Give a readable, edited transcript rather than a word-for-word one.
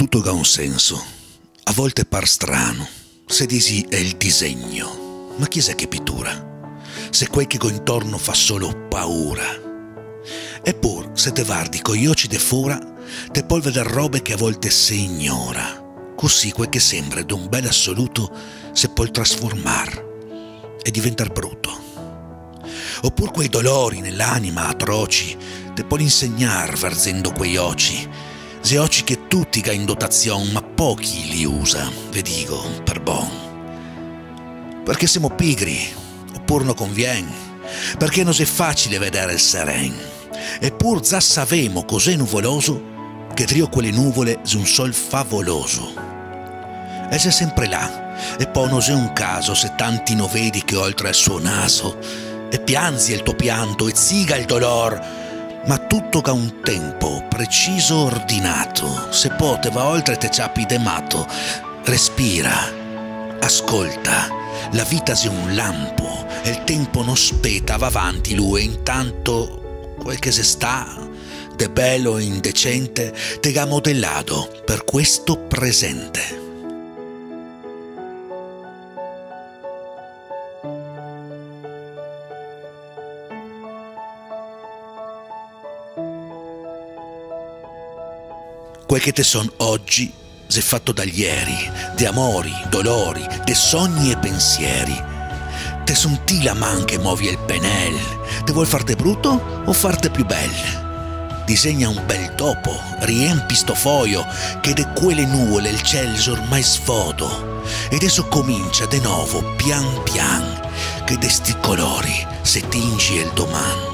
Tutto ha un senso. A volte par strano. Se disi è il disegno. Ma chi è che pittura? Se quel che go intorno fa solo paura. Eppur, se te guardi con gli occhi de fora, te puoi vedere robe che a volte si ignora. Così quel che sembra d'un bel assoluto se può trasformare e diventare brutto. Oppure quei dolori nell'anima atroci te puoi insegnare verzendo quei occhi. Se occhi che tutti ga in dotazione, ma pochi li usa, ve dico, per bon. Perché siamo pigri, oppure non conviene, perché non è facile vedere il seren. Eppur già sapemo cos'è nuvoloso, che trio quelle nuvole su un sol favoloso. E sei sempre là, e poi non è un caso se tanti non vedi che oltre al suo naso, e pianzi il tuo pianto, e ziga il dolor, ma tutto ha un tempo preciso ordinato. Se pote va oltre te ciappi de matto. Respira, ascolta, la vita è un lampo e il tempo non speta, va avanti lui e intanto quel che se sta de bello e indecente te ha modellato per questo presente. Quel che te son oggi s'è fatto da ieri, di amori, dolori, de sogni e pensieri. Te son ti la man che muovi il penel, te vuoi farte brutto o farte più bel? Disegna un bel topo, riempi sto foglio, che de quelle nuvole il ciel ormai sfoto. Ed adesso comincia de nuovo, pian pian, che de sti colori se tingi il domani.